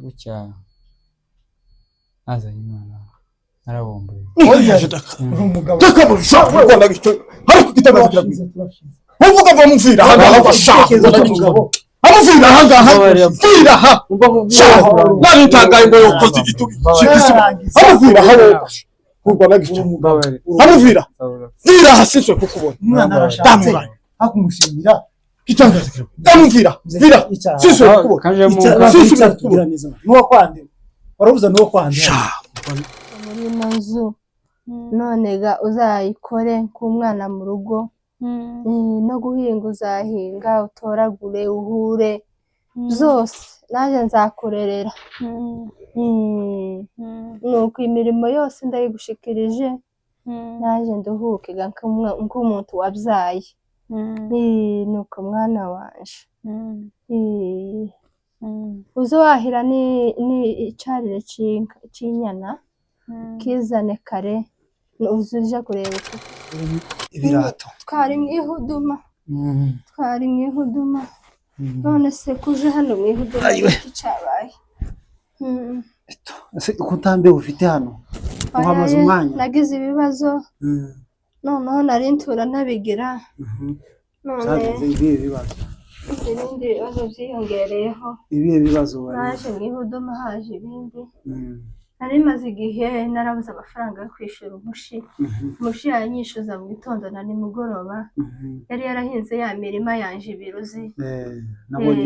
Gutya azanye umwana narabomboye umugabo takaburusha Rwanda gicyo hari kugitabaza kirabwiza uvuga ngo mumvira hanga bashaka umugabo amuvira hanga mvira ha nani tangaye ngo yokoze igitugu shikisi amuvira hawo Rwanda gicyo amuvira vira hasiswe kukubona umwana arashatse hakumushimira gitangaza kirabwiza amuvira vira siswe kukubona siswe kugira neza nuwo kwande waravuza nuwo kwande muri manzu none ga uzayikore k'umwana mu rugo no guhinga uzahinga utoragure uhure zose naje nzakorerera nuko imirimo yose ndayigushikirije naje nduhuke nk'umuntu wabyaye nuko mwana wanje uzowahira ni icarire c'inyana kizane kare uzuje kureba ibirato twari mwihuduma none se kuje hano mwihuduma cyabaye ese kutambe ufite hano uhamaze umwanya nagize ibibazo noneho narintura nabigira none ibibazo ibindi bibazo byiyongereyeho ibihe bibazo naje mwihuduma haje ibindi nari maze igihe narabuze amafaranga yo kwishura umushi yanyishuza mu gitondo na nimugoroba yari yarahinze ya mirima yanje ibiruzi nabonye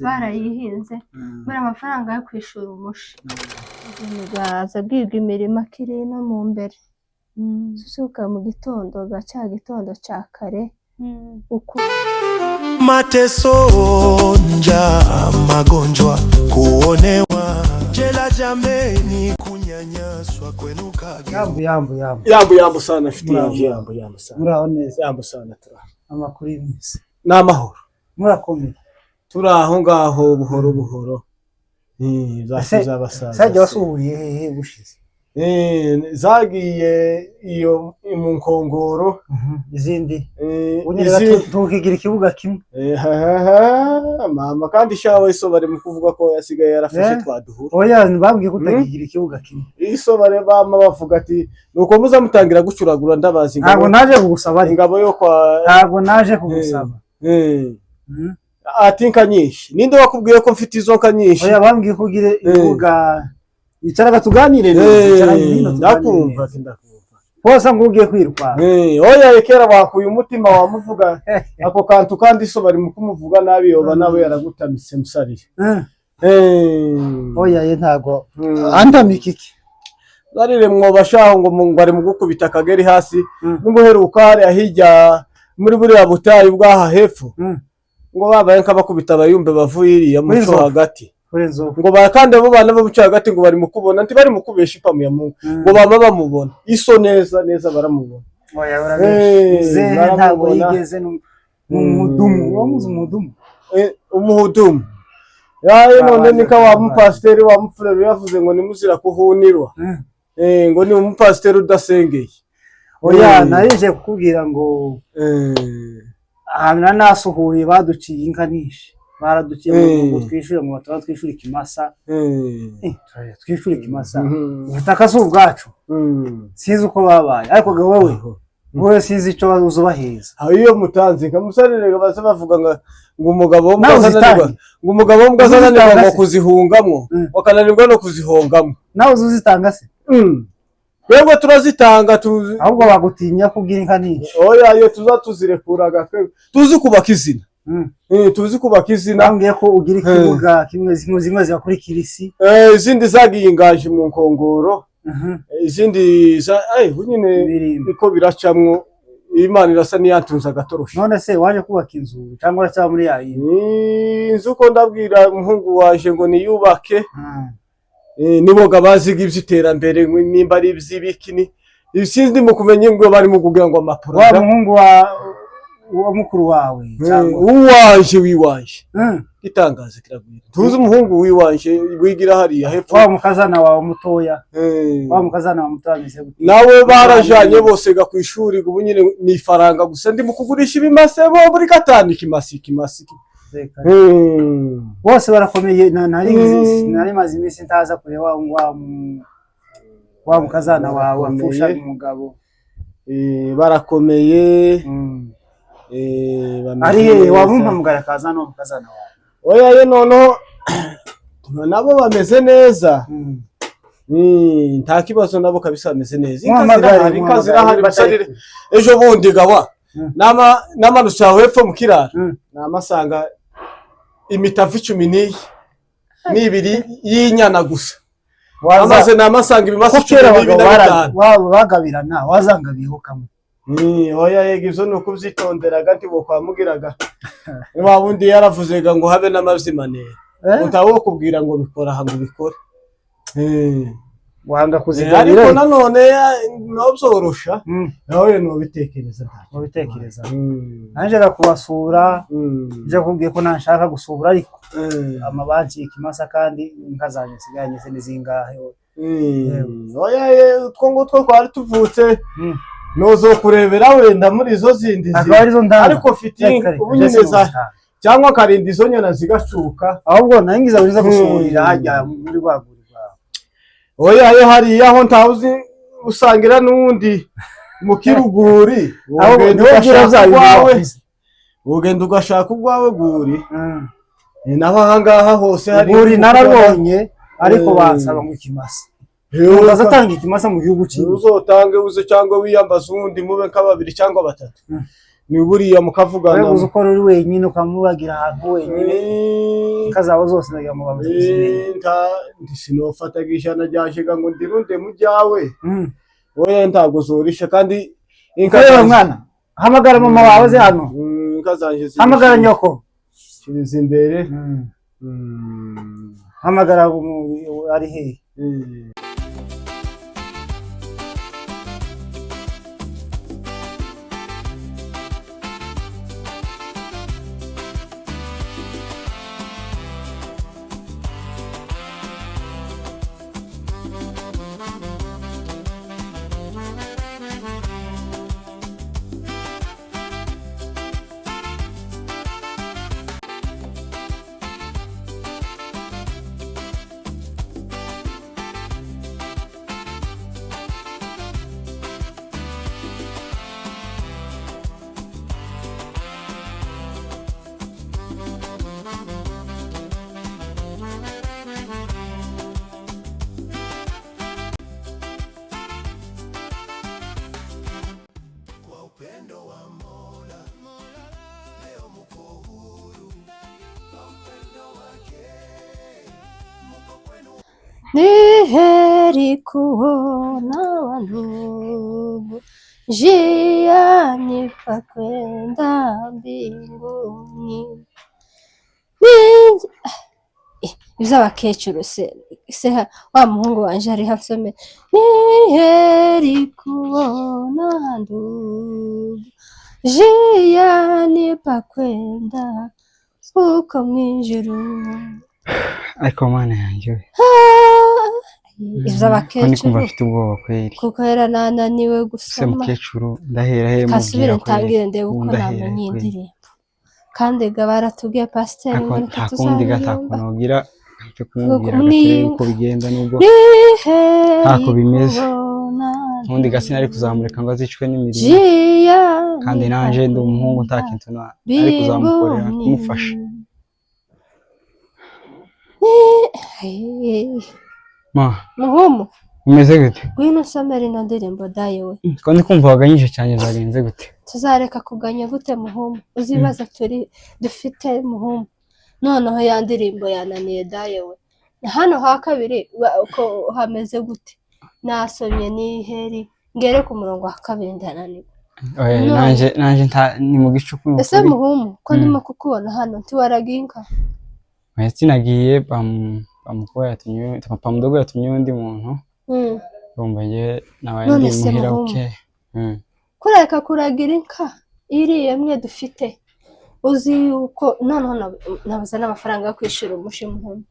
barayihinze muri amafaranga yo kwishura umushi gaza bwirwa imirima kiri no mu mbere suka mu gitondo gaca gitondo ca kare uko mateso njaa magonjwa kuonewa jela jameni kunyanyaswa kwenu kage yambu sana fiti yambu sana muraho neza yambu sana tura amakuru y'imisi n'amahoro murakomeye turaho ngaho buhoro zakiza abasaza sajya wasubiye hehe bushize zagiye iyo mu nkongoro izindi unyerera tukigira ikibuga kimwe mama kandi shawe so bari mu kuvuga ko yasigaye yarafashe twaduhura oya babwiye kutakigira ikibuga kimwe iso bare bama bavuga ati nuko muza mutangira gucuragura ndabazi ntabwo naje kugusaba ingabo yo kwa ntabwo naje kugusaba ati nkanyinshi ninde wakubwiye ko mfite izo nkanyinshi oya bambwiye kugira ikibuga icara tuganire neza ndakumva Posa ngugiye kwirwa oya yekera wakuye umutima wamuvuga ako kantu kandi so bari mu kumuvuga nabi yoba nabo yaragutamise musarire oya ye ntago antamikiki zarire mwobashaho ngo ari mu gukubita akageri hasi n'umuheruka hari ahijya muri buri abutayi bwaha hepfo ngo babaye nk'abakubita abayumbe bavuyiriya muco hagati ngo bakande bo bana babuca hagati ngo bari mukubona nti bari mukubesha ipamu ya Mungu ngo baba bamubona iso neza baramubona oya barabize ntabwo yigeze umuhudumu yaye none nika wa mupasteri wa mufurero yavuze ngo nimuzira kuhunirwa ngo ni umupasteri udasengeye oya narije kukubwira ngo ahantu nasuhuye baduciye inkanisha baradukiye ngo twishure mu batwa twishure ikimasa twishure ikimasa ubutaka si ubwacu sizi uko babaye ariko wowe sizi ico bazubaheza iyo mutanzi nkamusarire baza bavuga ngo umugabo w'umugazanirwa ngo umugabo w'umugazanirwa ngo kuzihungamwo wakananirwa no kuzihongamwo nawe uzitanga se Wewe turazitanga ahubwo bagutinya kugira inka nyinshi oya iyo tuzatuzirekuraga twe tuzi kubaka izina tuzi kubaka izina bambwiye ko ugira ikibuga kimwe zimwe zibakurikira isi izindi zagiye ingaje mu nkongoro izindi nyine niko biracamwo Imana irasa niyantunza gatorosha none se waje kubaka inzu cyangwa uracya muri yayi inzu ko ndabwira umuhungu waje ngo niyubake niboga baziga ivy'iterambere nimba ari ivy'ibikini sinzi mu kumenya ngo bari mu kugira ngo amapuro wa muhungu wa mukuru wawe uwanje wiwanje gitangaza kiragwira tuzi umuhungu wiwanje wigira hariya hepfo wa mukazana wawe mutoya wa mukazana wa mutameze nawe barajanye bose ga kwishuri ubu nyine ni faranga gusa ndi mu kugurisha ibimase bo buri gatanu ikimasi bose barakomeye. Nari maze iminsi ntaza kureba wa mukazana wawe wapfusha umugabo. Barakomeye. Ari wamumpamagara kaza no mukazana wawe. Oya ye nono nabo bameze neza. Nta kibazo nabo kabisa bameze neza. Inka zirahari basarire. Ejo bundi gawa namanutse hepfo mu kiraro namasanga imitavu 12 y'inyana gusa. Amaze namasanga ibimasa 12 bagabirana wazangabiho kamwe. Oya yega ivyo nuko uvyitonderaga ntibo kwamugiraga. Wa bundi yaravuzega ngo habe n'amazimane. Utawo kubwira ngo bikora hango bikore. Wanga kuziganira ariko nanone nobyorosha nawe no bitekereza nanje kubasura je kubwiye ko nashaka gusura ariko amabanki ikimasa kandi inkazanye siganye nizingahe. Oya two ngutwo kwari tuvutse nozo kurebera wenda muri izo zindi ariko fiti ubunyineza cyangwa karindi izo nyana zigacuka ahubwo nangiza uriza gusurira hajya muri rwaguri. Oya yo hari yaho ntawuzi usangira nundi mu kiruguri ugenda ugashaka ubwawe guri. Naho ahangaha hose hari guri narabonye ariko bansaba mu kimasa. Uzatanga ikimasa mu gihugu cyiwe uzotange uze cyangwa wiyambaza undi mube nk'ababiri cyangwa batatu. Ni buriya mukavugana uzi uko uri wenyine ukamubagira ahantu wenyine kazaho zose ndagira mu bavuzi sinofata gishana ryashega ngo ndirunde mu byawe. Oya ntago zorisha kandi inka mwana hamagara mama wawe ze hano inka zanje hamagara nyoko kiriza imbere hamagara ari he. Ni heri kuona wandugu njiani pa kwenda mbinguni. Iz'abakecuru se wa muhungu wanje ari hasome. Ni heri kuona ndugu njiani pa kwenda uko mw'ijuru. Ariko mana yanjye iz'abakecuru ndi kumva afite ubwoba kweri kuko era nananiwe gusoma. Se mukecuru ndahera he mu kasubire ntangire ndebe uko namenye indirimbo kandi gabaratubwiye pasiteri ngo ntakundi gatakunogira cyo kumubwira uko bigenda nubwo ntako bimeze undi gasina ari kuzamurika ngo azicwe n'imirimo kandi nanje ndi umuhungu ntakintu ari kuzamukorera kumufasha. Muhumu umeze gute? Gwino somera ino ndirimbo daye we ko ndi kumva waganyije cyane zagenze gute? Tuzareka kuganya gute muhumu? Uzibaza turi dufite muhumu noneho ya ndirimbo yananiye daye we. Hano ha kabiri uko hameze gute? Nasomye ni heri ngere ku murongo wa kabiri ndananiwe. Oya nanje ni mu gicuku. Ese muhumu ko ndimo kukubona hano ntiwaraginka? Oya sinagiye pamukoya yatumye papa mdogo yatumye undi muntu. Urumva nge nabaye ndi muhira uke. Kureka kuragira inka iriye mwe dufite. Uzi uko noneho nabaza n'amafaranga yo kwishura umushi muhumu.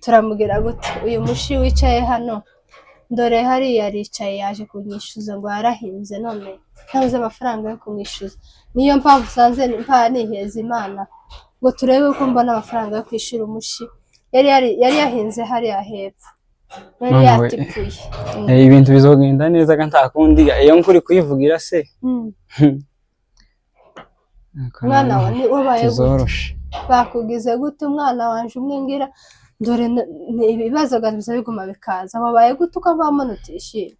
Turamugira gute? Uyu mushi wicaye hano ndore hari yaricaye yaje kunyishuza ngo yarahinze none ntabuze amafaranga yo kumwishuza. Niyo mpamvu sanze niheza Imana ngo turebe ko mbona amafaranga yo kwishura umushi yari yahinze hariya hepfo yari yatipuye ibintu bizogenda neza kandi nta kundi iyo nkuri kuyivugira se mwana wa ni wabaye gute bakugize gute umwana wanje umwe ngira dore ibibazo gabiza biguma bikaza wabaye gute ukavamo utishimye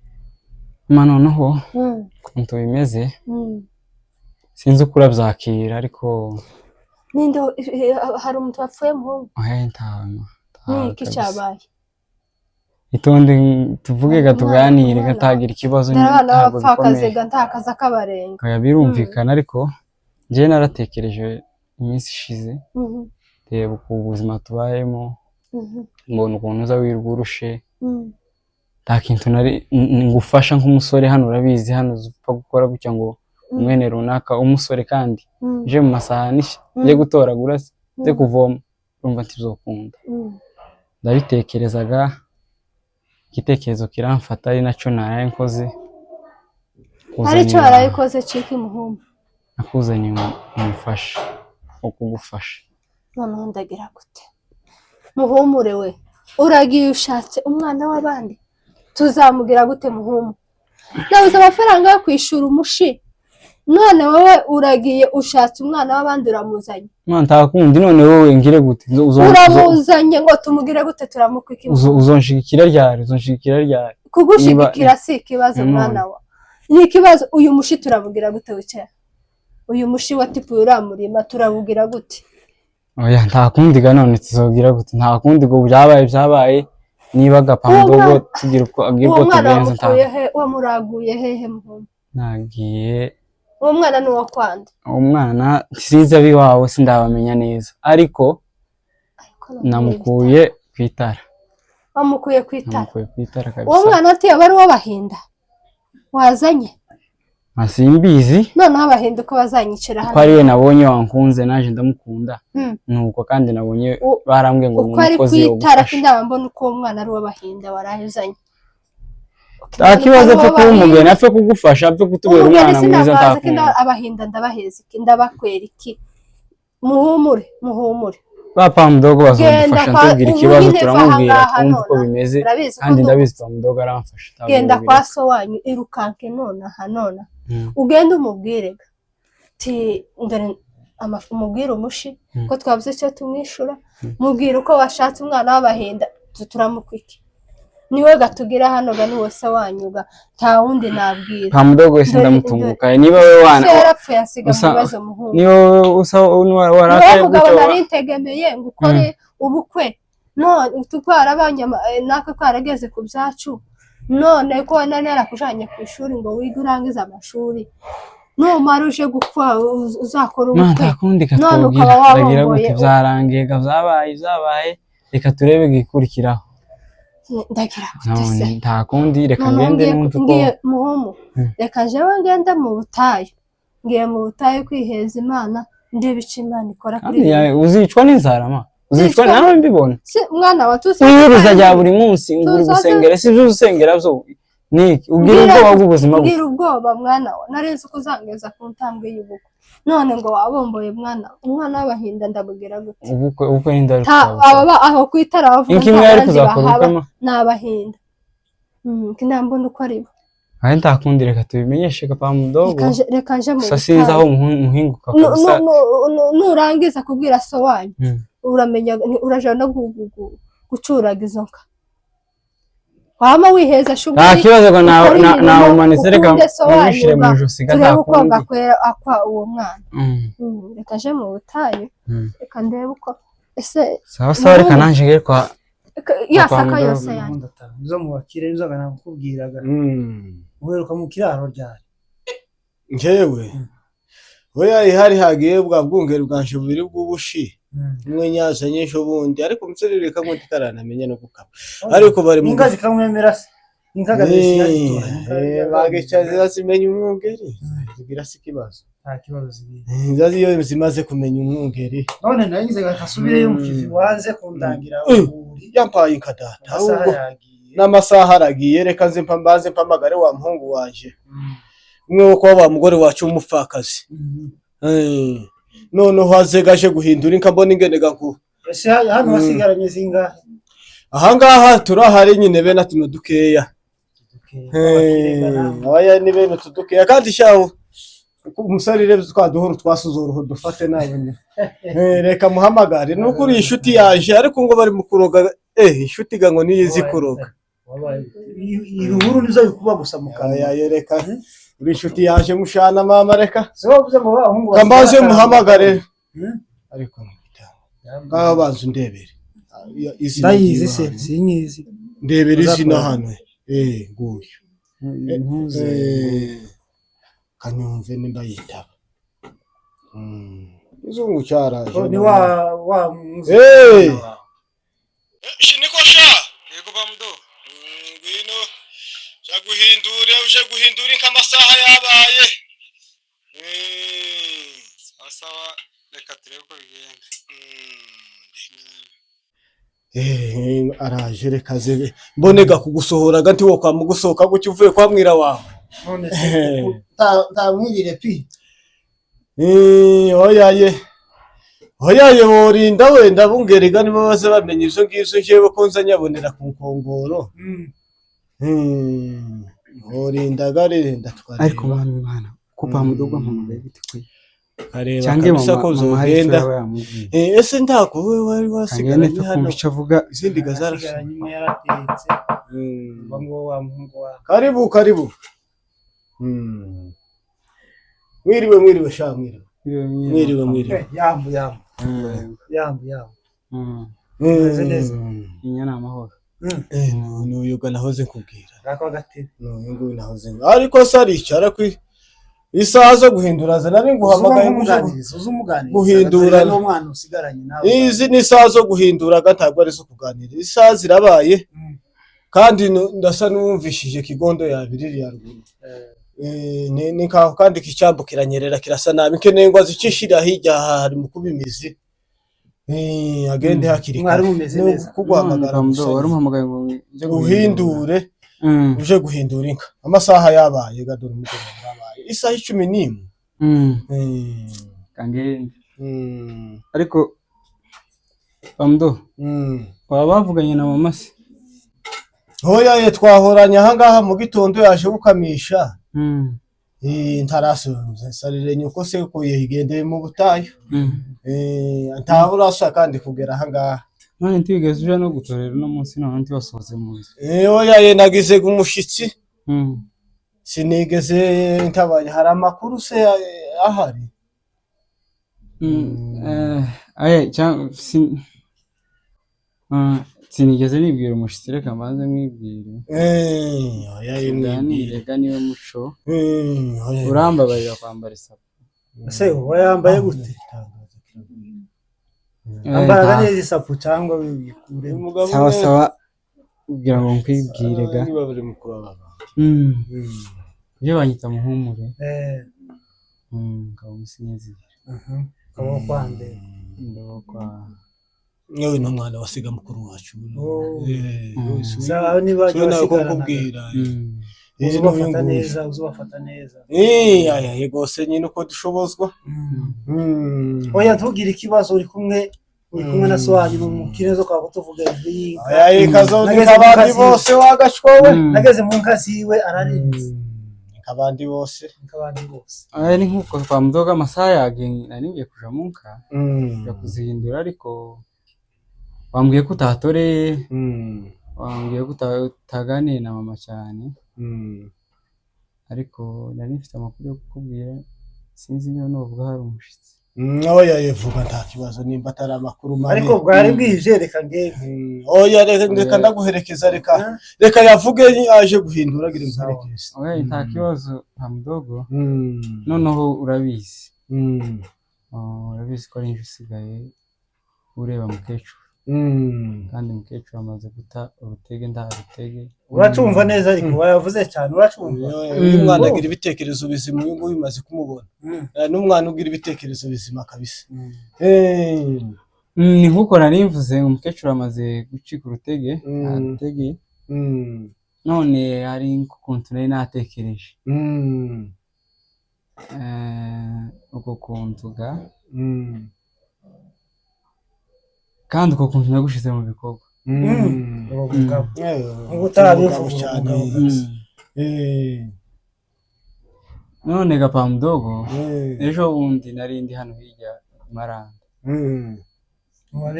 noneho kuntu bimeze sinzi uko urabyakira ariko ninde hari umuntu wapfuye muhungu niki cyabaye itonde tuvuge gatuganire gatagira ikibazo ntabwo bikomeye ntakaza kabarenga birumvikana ariko njye naratekereje iminsi ishize reba uko ubuzima tubayemo mbona ukuntu uza wirwa urushe nta kintu ngufasha nk'umusore hano urabizi hano upfa gukora gutya ngo umwene runaka umusore kandi je mu masaha nishe nje gutoragura nje kuvoma urumva ntizokunda ndabitekerezaga igitekerezo kiramfata ari naco naraye nkoze ari cyo arayikoze ciki muhumbu nakuzanye umufasha ukugufasha noneho ndagira gute muhumure we uragiye ushatse umwana w'abandi tuzamugira gute muhumbu nabuze amafaranga yo kwishura umushi none wowe uragiye ushatse umwana w'abandi uramuzanye ntakundi none wowe ngire gute uramuzanye ngo tumugire gute turamukwiki uzonshigikira ryari kugushigikira si ikibazo mwana wa ni ikibazo uyu mushi turabugira gute wicara uyu mushi wa tipu uramurima turabugira gute oya ntakundi ga none tuzogira gute ntakundi go byabaye niba gapandogo tugira uko agira uko tugenza nta wamuraguye hehe muhumbu nagiye uwo mwana ni uwo kwanda umwana sinzi abiwawe sindabamenya neza ariko namukuye kwitara wamukuye kwitara kabisa uwo mwana ati abari wo bahinda wazanye asimbizi noneho abahinda uko bazanyicira hano ko ari we nabonye wankunze naje ndamukunda nuko kandi nabonye barambwe ngo umukozi wo kwitara kindaba mbona uko uwo mwana ari wo bahinda warahezanye akibazo cyo kumugena afite kugufasha afite kutubera umwana mwiza ntakunda abahinda ndabaheza iki ndabakwera iki muhumure papa mdogo bazodufasha ntubwira ikibazo turamubwira twumva uko bimeze kandi ndabizi papa mdogo aramfasha genda kwa so wanyu irukanke nona ugenda umubwire ti ndore umubwire umushi ko twavuze cyo tumwishura mubwire uko washatse umwana w'abahinda turamukwiki niwe gatugira hano ga niwose wanyuga nta wundi nabwira papa mdogo wese ndamutunguka niba we wana yarapfuye asiga mu bibazo muhungu niba usa warakaye gutyo narintegemeye ngo ukore ubukwe none tukwarabanye naka kwarageze ku byacu none ko narakujanye ku ishuri ngo wige urangize amashuri numara uje gukwa uzakora ubukwe none ukaba wabongoye byarangiye byabaye reka turebe gikurikiraho ndagira gutese nta kundi reka ngende n'umuntu ngiye muhumu reka jewe ngende mu butayu ngiye mu butayu kwiheza Imana ndebe ico Imana ikora kuri uzicwa n'inzara ma uzicwa nawe mbibona mwana wa tusi wiruza rya buri munsi nguri gusengera sivyo usengera byo niki ugira ubwoba bw'ubuzima ugira ubwoba mwana wa narenze kuzangeza ku ntambwe y'ubuko none ngo wabomboye umwana w'abahinda ndabugira gute ubukwe n'indari aho kwitara bavuga nk'imwe ari kuzakora n'abahinda kinambona uko ari bo ahe ntakundi reka tubimenyeshe papa mdogo reka nje mu sasinza aho muhinguka kabisa nurangiza kubwira so wanyu uramenya uraje no gucuraga izo nka wama wiheza shuguri nta kibazo ko na umanitse reka mwishire mu ijosi gatakundi akwa uwo mwana reka nje mu butayu reka ndebe uko ese sawa reka nanje ngere kwa yasaka yose yanjye zo mu bakire inzoga nakubwiraga uheruka mu kiraro ryari njewe oya ihari hagiye bwa bwungere bwanje bubiri bw'ubushi mwe nyaza nyesho bundi ariko muserereka ngo tikaranamenye no gukaba ariko bari mu inka zikamwemera se inka gazitora bagecaze zasimenye umwungere zigira sikibazo nta kibazo zibiri nzazi iyo zimaze kumenya umwungere none nayize gasubire mu kivi wanze kundangira yampaye inkadata ahubwo n'amasaha aragiye reka nze mpambaze mpamagare wa muhungu wanje umwe wo kwa mugore wacu umupfakazi noneho hazegaje guhindura inka mbona ingene gaku ese hano hasigaranye zingahe ahangaha turahari nyine bene tuno dukeya abaya ni bene tudukeya kandi shaho umusarire twaduhoro twasuzoro dufate nawe reka muhamagare nuko uri inshuti yaje ariko ngo bari mu kuroga inshuti ga ngo niyizi kuroga inkuru nizo bikuba gusa mu kanwa reka uri inshuti yaje mushana mama reka so bavuze ngo bahungu kambaze muhamagare ariko ngaho banzu ndebere ndayizi se sinyizi ndebere izina hano nguyu Kanyumve nimba yitaba izungu cyaraje ni wa shiniko sha yego bamdo ngwino uje guhindura inka amasaha yabaye sawa reka turebe ko bigenda araje reka zebe mbonega kugusohora ganti wo kwa mugusohoka gucyo uvuye kwa mwira wawe none se ta mwirire pi oyaye borinda wenda bungerega nibo baze bamenye ivyo ngivyo jewe ko nza nyabonera ku nkongoro borinda gare ndatwara ariko mwana ko pamudogo mpamagaye bite kwe areba kabisa ko zogenda ese ndako we wari wasigaranye hano kumbica avuga izindi gazara nyuma yaratetse ngo wa muhungu wa karibu mwiriwe sha mwiriwe yambu neza inyana amahoro n'uyuga nahoze kubwira rako gatebe n'uyungu nahoze ariko saricara kwi isaha zo guhindura zana ari nguhamagaye guhindura n'umwana usigaranye nawe izi ni isaha zo guhindura gatabwo ari zo kuganira isaha zirabaye kandi ndasa n'umvishije kigondo yabiriri ya ruguru ni kaho kandi kicambu kiranyerera kirasa nabi kenengwa zicishira hirya hari mu kubimizi agende hakiri mwari mumeze neza kuguhamagara wari umuhamagaye ngo uhindure uje guhindura inka amasaha yabaye gadora umugoroba yabaye isaha 11 kangende ariko bamdo baba bavuganye na mama se hoya twahoranye ahangaha mu gitondo yaje gukamisha ntarasubira sarire nyuko se ko yigendeye mu butayu ntaburasha kandi kugera ahangaha none ntigeze uje no gutorera no munsi none ntibasoze mu nzu hoya nagize umushitsi sinigeze ntabanye hari amakuru se ahari sinigeze nibwira umushitsi reka mbanze mwibwire rega niwe muco urambabarira kwambara isapu ese wayambaye gute ambara neza isapu cyangwa wibikure sawa kugira ngo nkwibwire ga iyo banyita muhumure ngabo musinzi kabo kwande ndo kwa yewe n'umwana wasiga mukuru wacu sawa niba kubwira uzubafata neza yego se nyine uko dushobozwa oya ntugire ikibazo uri kumwe na sowanyu mu kinezo kwa kutuvuga ijwi abandi bose wagashwowe nageze mu nka ziwe ararinze abandi bose ni nkuko kwa mudoga amasaha yagenye nari ngiye kuja mu nka ya kuzihindura ariko wambwiye ko utatoreye wambwiye ko utaganiye na mama cyane ariko nari mfite amakuru yo kukubwira sinzi niba novuga hari umushitsi oya yevuga nta kibazo nimba atari amakuru mabi ariko bwari bwije reka ngenge oya reka ndaguherekeza reka yavuge aje guhindura agira imperekeza oya nta kibazo nta mudogo noneho urabizi ko ari inje usigaye ureba mukecuru kandi mukecuru amaze guta urutege ndarutege uracumva neza ariko wayavuze cyane uracumva umwana agira ibitekerezo bizima uyu nguyu bimaze kumubona n'umwana ugira ibitekerezo bizima kabisa ni nkuko nari mvuze umukecuru amaze gucika urutege none hari ukuntu nari natekereje uko kuntu ga kandi uko kuntu nagushize mu bikorwa ngo utarabivuga cyane. none gapa mudogo ejo bundi narindi hano hirya Maranda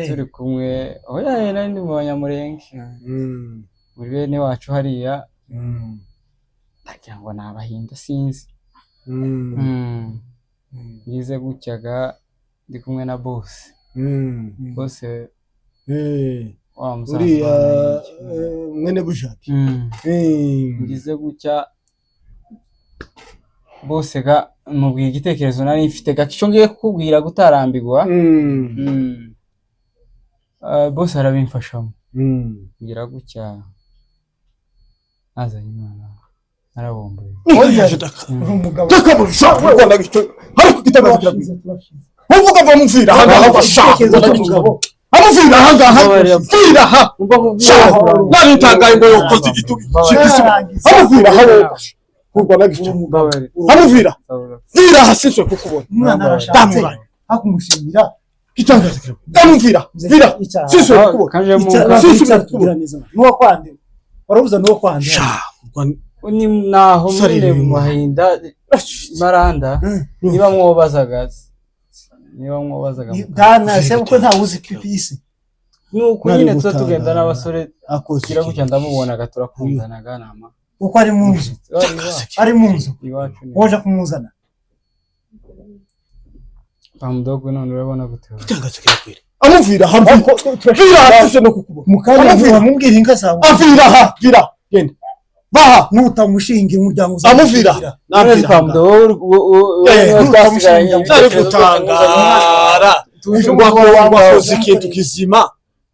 turi kumwe oya nari ndi mu Banyamurenge muri bene wacu hariya ndagira ngo nabahinda sinzi ngize gutyaga ndi kumwe na boss wa musaza uriya mwene Bushaki ngize gutya bose ga mubwiye igitekerezo nari mfite gakico ngiye kukubwira gutarambirwa bose arabimfashamo ngira gutya azanye imana arabomboye umugabo takaburisha Rwanda gito hari kugitagaza kirabye uvuga ngo mumvira hanga bashaka amuvira hanga mvira ha nari tangaye ngo yokoze igitugi amuvira hawo Rwanda gito amuvira vira hasiswe kukubona umwana arashatse hakumushimira gitangaza kirabye amuvira vira siswe kukubona siswe kukubona nuwo kwande warabuza nuwo kwande ni naho muri muhinda Maranda niba mwobazaga dana se uko ntawuzi pipisi nuko nyine tugenda n'abasore kira gutya ndamubonaga turakundanaga nama uko ari mu nzu woje kumuzana Pamudogo none urabona gute gitangaza kirabye amuvira hamwe vira hasiswe no kukubona mukanya mubwira inka zawe avira ha vira genda baha nutamushinga umuryango amuvira nabiri Pamudogo ari gutangara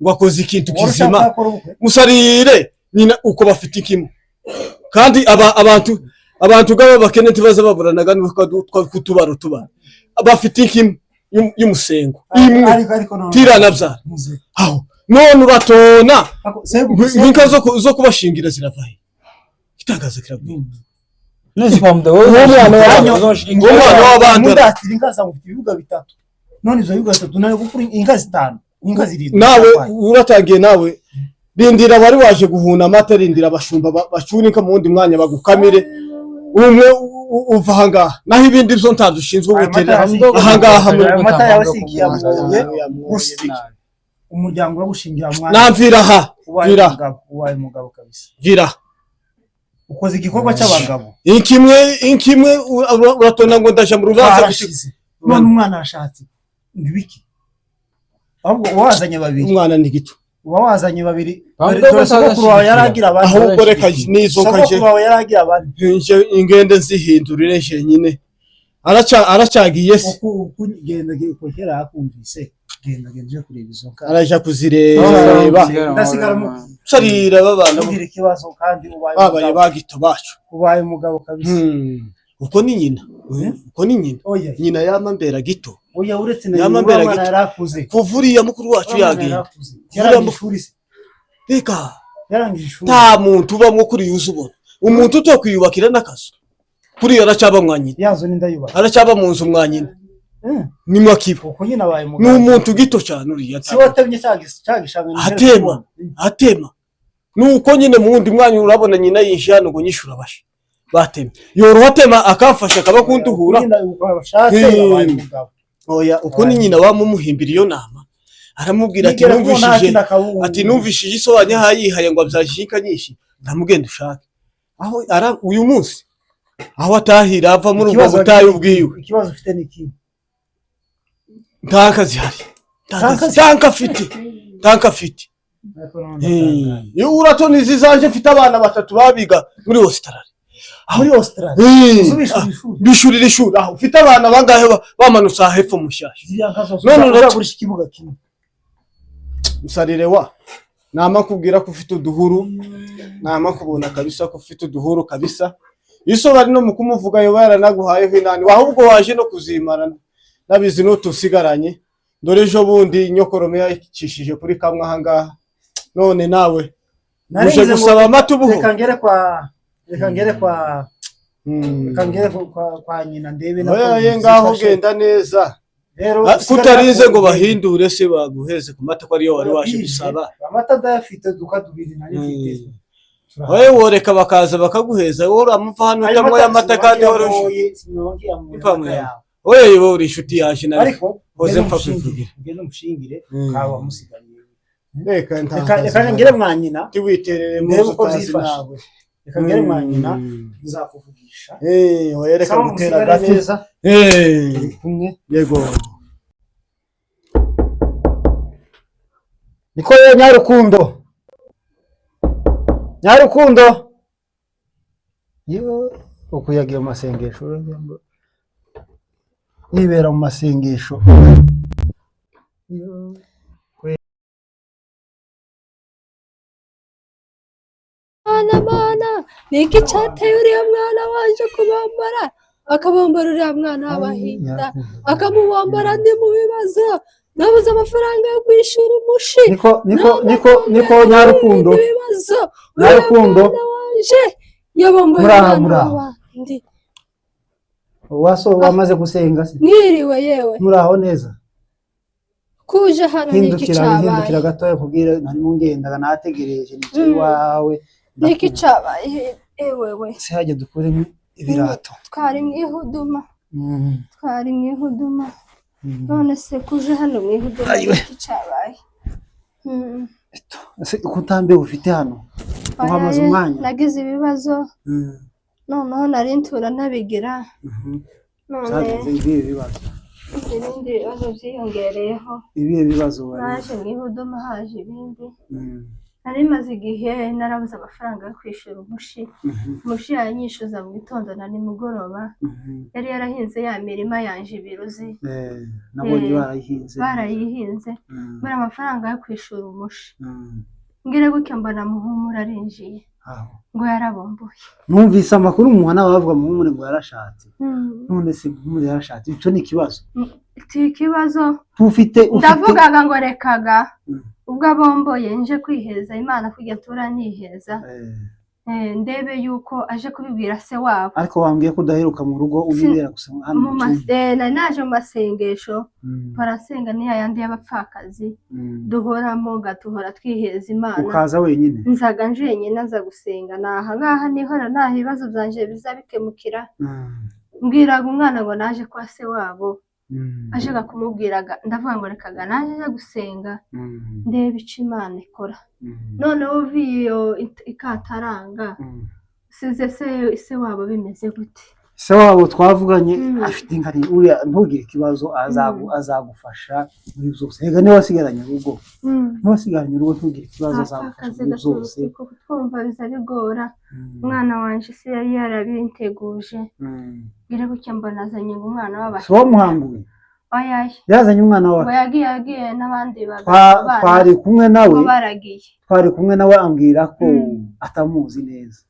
wakoze ikintu kizima musarire nyina uko bafite ikimo kandi abantu gabo bakene tibaza baburanaga kutubaro bafite ikimo y'umusengo tirana bya aho none uratona inka zo kubashingira ziravahe gitangaza kirabye nese Pamudogo umwana w'abandi mudatira inka za mu bibuga bitatu none izo bibuga bitatu nari gukura inka zitanu inka zirindwi nawe uratangiye nawe rindira bari waje guhuna amata rindira abashumba bacunika mu wundi mwanya bagukamire umwe uva ahangaha naho ibindi byo ntadushinzwe guterera ahangaha muri amata yawe sikiyamuye umuryango uragushingira mwana namvira ha vira uwaye mugabo kabisa vira ukoze igikorwa cy'abagabo inkimwe uratona ngo ndaje mu rubanza none umwana arashatse ngibiki ahubwo wazanye babiri umwana ni gito wazanye babiri sogokuru wawe yaragira abandi ahubwo reka nizo kaje sogokuru wawe yaragira abandi ingende nzihindurire je nyine aracagiye se kugenda kugera hakumvise genda je kureba izo nka araja kuzireba ndasigara mu sarira babana mugira ikibazo kandi babaye bagito bacu ubaye umugabo kabisa uko ni nyina nyina yamambera gito oya uretse na mwana yarakuze kuvuriya mukuru wacu yagiye reka yarangije ishuri nta muntu ubamwo kuri yuzubona umuntu utokwiyubakira n'akazu kuri aracaba mwanyina yazo ndayubaka aracaba mu nzu mwanyina ni mwakibo uko nyina baye mugabo ni umuntu gito cyane uriya si watemye cyagishamwe atema nuko nyine mu wundi mwanya urabona nyina yinjana ngo nyishura bashe batemye yoroha atema akafasha akaba kunduhura oya uko ni nyina wamumuhimbira iyo nama aramubwira ati numvishije isobanye hayihaye ngo abyashika nyinshi ndamugenda ushake aho uyu munsi aho atahira ava muri ubwo butayu bwiwe ikibazo ufite niki ntaka zihari ntaka afite iyo uratoni zizanje mfite abana batatu babiga muri Australia bishurira ishuri aho ufite abana bangahe bamanutse hepfo mushyashya none uragurisha ikibuga kimwe musarire wa nama kubwira ko ufite uduhuru nama kubona kabisa ko ufite uduhuru kabisa iso bari no mukumuvuga yo baranaguhaye hinani wahubwo waje no kuzimana nabizi no tusigaranye dore ejo bundi nyokorome yakishije kuri kamwe ahangaha none nawe uje gusaba amatubuho reka ngere kwa nyina ndebe na oya ngaho genda neza kutarize ngo bahindure se baguheze ku mata ko ariyo wari waje bisaba amata ndayafite dukadubiri nari mfite wowe woreka bakaza bakaguheza wowe uramuva hano cyangwa y'amata kandi waruje wowe uri inshuti yaje ariko hoze mpfa kuvugira ngene umushingire kawa musigariye reka ngere mwanyina tiwiterere mu utazi nawe reka ngere mwanyina nzakuvugisha wereka gutera gati kumwe yego niko Nyarukundo yo ukuyagiye mu masengesho nibera mu masengesho mana niki cyateye uriya mwana waje kubombora akabombora uriya mwana w'abahinda akamubombora ndi mu bibazo nabuze amafaranga yo kwishyura umushi niko Nyarukundo waje yabombora abandi waso wamaze gusenga se mwiriwe yewe muraho neza kuje hano niki cyabaye hindukira gatoya kubwira nari mungendaga nategereje niki wawe niki cyabaye ewewe se hajye dukure ibirato twari mwihuduma none se kuje hano mwihuduma niki cyabaye kutambe ufite hano uhamaze umwanya nagize ibibazo noneho nari ntura nabigira none ibihe bibazo ibindi bibazo byiyongereyeho ibihe bibazo naje mwihuduma haje ibindi nari maze igihe narabuze amafaranga yo kwishyura umushi yanyishyuza mu gitondo na nimugoroba yari yarahinze ya mirima yanje ibiruzi nabonye barayihinze muri amafaranga yo kwishyura umushi ngire gutya mbona muhumura arinjiye ngo yarabomboye numvise amakuru umuhana bavuga muhumure ngo yarashatse none se muhumure yarashatse ico ni ikibazo ikibazo ufite ndavugaga ngo rekaga ubwo abomboye nje kwiheza Imana kujya tura niheza ndebe yuko aje kubibwira se wabo ariko wambwiye ko udaheruka mu rugo unibera gusanga hano mu masena naje mu masengesho parasenga ni yandi y'abapfakazi duhoramo gatuhora twiheza Imana ukaza wenyine nzaga nje wenyine aza gusenga naha ngaha niho nta bibazo byanje bizabikemukira mbwiraga umwana ngo naje kwa se wabo aje kumubwiraga ndavuga ngo rekaga naje gusenga ndebe ico Imana ikora none uviyo ikataranga size se wabo bimeze gute se wabo twavuganye afite inkari uriya ntugire ikibazo azagufasha muri byose rega niwe wasigaranye urugo ntugire ikibazo azagufasha muri byose twumva bizabigora umwana wanje se yari yarabinteguje bire gutya mbona azanye umwana w'abashaka so muhanguye oyaye yazanye umwana wawe yagiye n'abandi twari kumwe nawe baragiye twari kumwe nawe ambwira ko atamuzi neza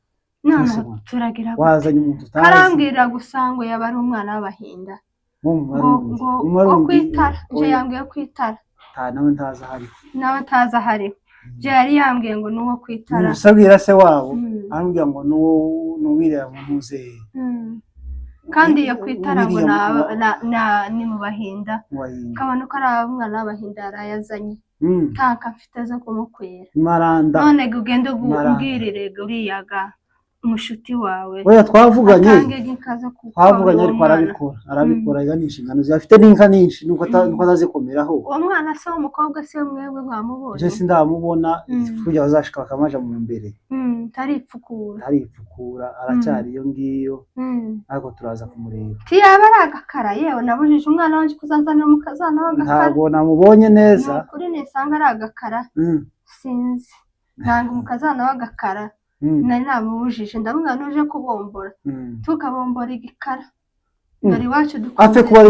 none turagira wazanye umuntu utazi karambwira gusa ngo yaba ari umwana w'abahinda ngo kwitara nje yambwiye kwitara nawe ntaza ahari je yari yambwiye ngo nuwo kwitara usabwira se wabo arambwira ngo nuwirira mu muze kandi iyo kwitara ngo ni mu bahinda kabone ko ari umwana w'abahinda yarayazanye kanka mfite zo kumukwera none ugende ubwirire uriyaga umushuti wawe oya twavuganye ariko arabikora iga n'inshingano zafite n'inka nyinshi nuko atazikomeraho uwo mwana se w'umukobwa se mwebwe mwamubonye je sindamubona kujya bazashika bakamaja mu mbere taripfukura aracyari iyo ngiyo ariko turaza kumureba tiyaba ari agakara yewe nabujije umwana wanje kuzanzanira umukazana w'agakara ntabwo namubonye neza kuri nisanga ari agakara sinzi nanga umukazana w'agakara nari namubujije ndavuga nuje kubombora tukabombora igikara dore iwacu apfe kuba ari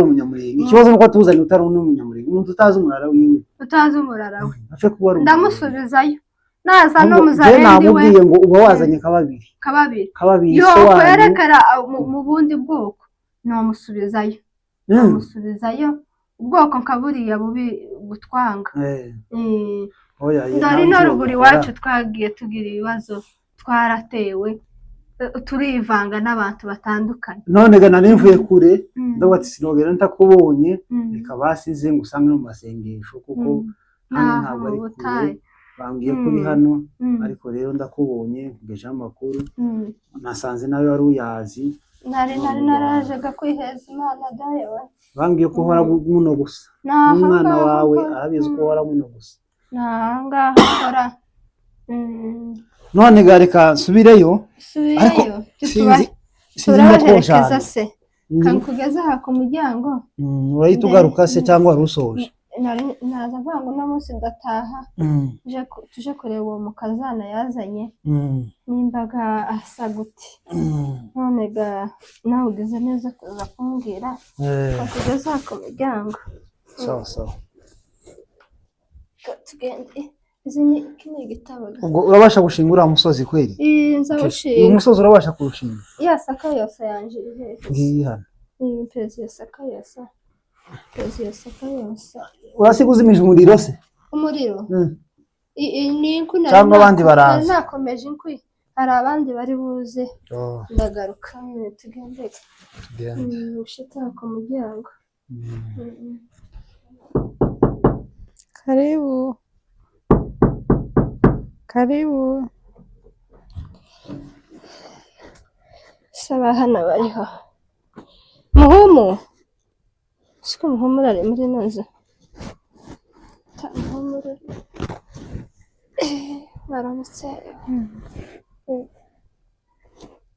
umunyamurenge ikibazo nuko atuzanye utari umunyamurenge umuntu utazi umurara wiwe apfe kuba ari ndamusubizayo naza no muzarendi we namubwiye ngo uba wazanye kababiri yo kwerekera mu bundi bwoko namusubizayo ubwoko nkaburiya bubi gutwanga ndari no ruguru iwacu twagiye tugira ibibazo twaratewe turivanga n'abantu batandukanye. none ga nari mvuye kure ndavuga ati sinogera ntakubonye reka basize ngo usange no mu masengesho kuko hano ntabwo ari kure bambwiye kuri hano ariko rero ndakubonye ngejeho amakuru nasanze nawe wari uyazi nari narajaga kwiheza Imana dawe bambwiye ko uhora muno gusa n'umwana wawe arabizi ko uhora muno gusa ngaha hora none ga reka nsubireyo ariko sinzi turabaherekeza se kankugeza aha ku muryango urahita ugaruka se cyangwa wari usoje naza mvuga ngo uno munsi ndataha tuje kureba uwo mukazana yazanye n'imbaga asa gute none ga nawe ugize neza kuza kumbwira kakugeza aha ku muryango sawa tugende iki ni igitabo ubwo urabasha gushinga uriya musozi kweli nzawushinga uyu musozi urabasha kuwushinga ya saka yose yanje iri hejuru ngiyi hano pezi ya saka yose urasiga uzimije umuriro se umuriro ni inkwi cyangwa abandi baraza nakomeje inkwi hari abandi bari buze ndagaruka tugende ushita ku muryango karibu saba hano bariho muhumu siko muhumura ari muri noza muhumura baramutse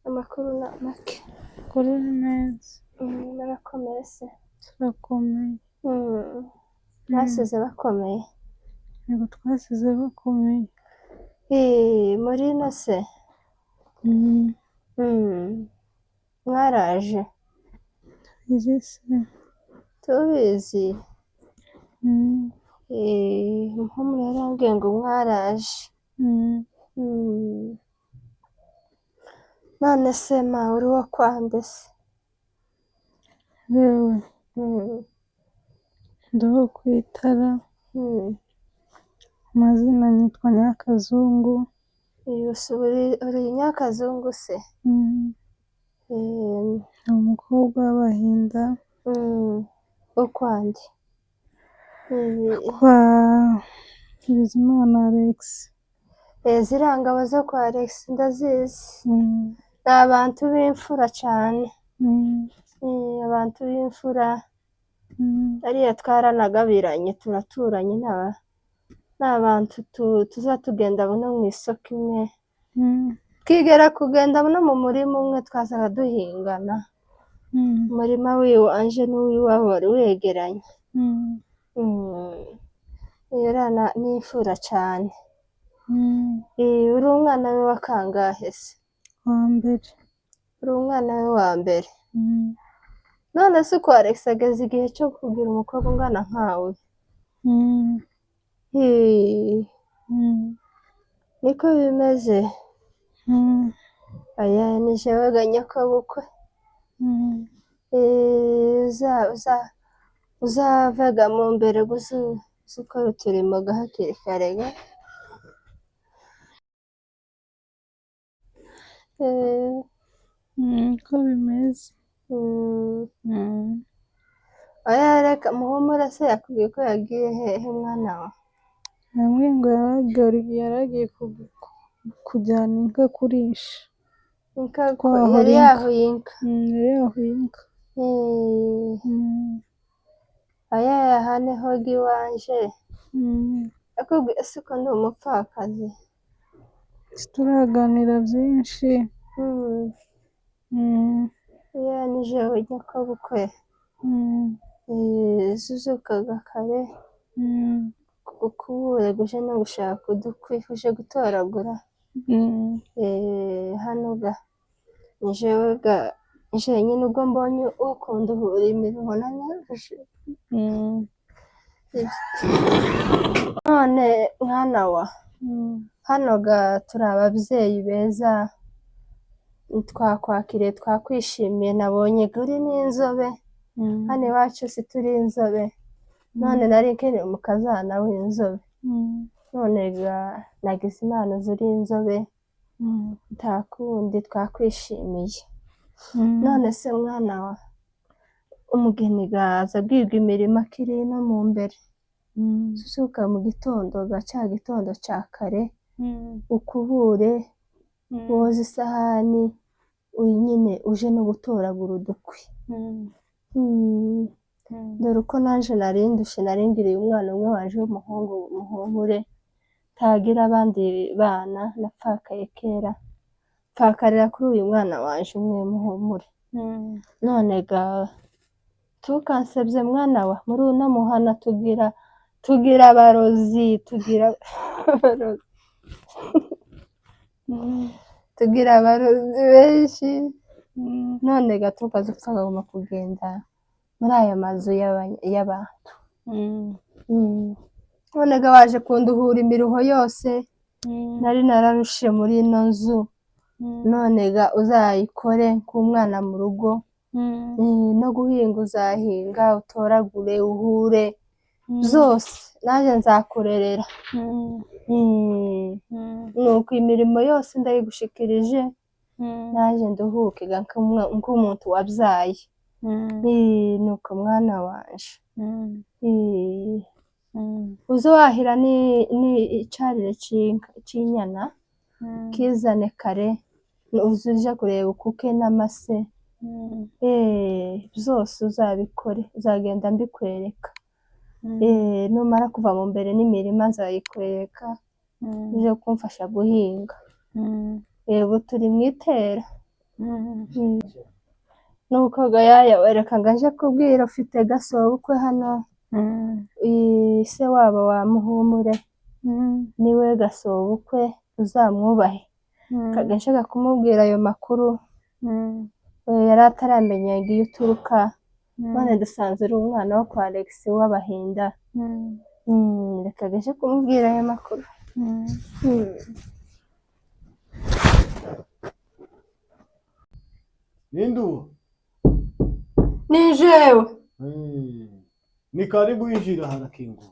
amakuru na make kuri neza barakomeye se turakomeye basize bakomeye yego twasize bakomeye muri no se mwaraje tubizi muhumura yarambwiye ngo mwaraje none se ma uri wo kwande se yewe ndaho kwitara amazina nitwa Nyakazungu uri Nyakazungu se ni umukobwa w'Abahinda wo kwande kwa Bizimana Alex ziriya ngabo zo kwa Alex ndazizi ni abantu b'imfura cyane abantu b'imfura ariya twaranagabiranye turaturanye n'abantu tuza tugenda no mu isoko imwe twigera kugenda no mu murima umwe twazaga duhingana umurima w'iwanje n'uw'iwabo wari wegeranye n'imfura cyane uri umwana we wa kangahe se wa mbere uri umwana we wa mbere none se uko Alex ageze igihe cyo kugira umukobwa ungana nkawe niko bimeze aya ni jewe ga nyakabukwe uzavaga mu mbere gusa ukora uturimo hakiri kare ga niko bimeze aya reka muhumura se yakubwiye ko yagiye hehe mwana wa hamwe ngo yaragiye kujyana inka kurisha yari yahuye inka aya yahane hoga iwanje akubwiye se ko ndi umupfakazi turaganira byinshi ni jewe nyakabukwe zuzukaga kare gukubura guje no gushaka udukwi uje gutoragura hano ga ni jewe ga nyine ubwo mbonye ukunda uhura imiruho nanyaje none mwana wa hano ga turi ababyeyi beza twakwakiriye twakwishimiye nabonye uri n'inzobe hano iwacu si turi inzobe none nari nkeneye umukazana w'inzobe none ga nagize impano zuri inzobe nta kundi twakwishimiye. None se mwana wa umugeni gaza abwirwa imirimo akiri no mu mbere, usuka mu gitondo cya gitondo cya kare, ukubure, woza isahani, uyu nyine uje no gutoragura udukwi. Dore uko naje narindushe, narindiriye umwana umwe waje w'umuhungu muhumure, ntagira abandi bana, napfakaye kera, pfakarira kuri uyu mwana waje umwe muhumure. None ga tukansebye mwana wa, muri uno muhana tugira abarozi, tugira abarozi benshi. None ga tukaza upfa kagomba kugenda muri aya mazu y'abantu. None ga waje kunduhura imiruho yose nari nararushe muri ino nzu, none ga uzayikore nk'umwana mu rugo, no guhinga uzahinga, utoragure, uhure, zose naje nzakurerera. Nuko imirimo yose ndayigushikirije, naje nduhuke nk'umuntu wabyaye. Nuko mwana wanje uze wahira ni icarire c'inyana, kizane kare, uze uje kureba ukuke n'amase, byose uzabikore, uzagenda mbikwereka. Numara kuva mu mbere n'imirima nzayikwereka, uje kumfasha guhinga. Ubu turi mu itera. Nuko gayaya wereka ngaje kubwira ufite gasobukwe hano, se wabo wa muhumure niwe gasobukwe, uzamwubahe. Kagenshaka kumubwira ayo makuru, yari ataramenya iyo uturuka, none dusanze uri umwana wo kwa Alex w'abahinda. Reka gaje kumubwira ayo makuru. Nindu Ni jewe. ni karibu injira harakinguye.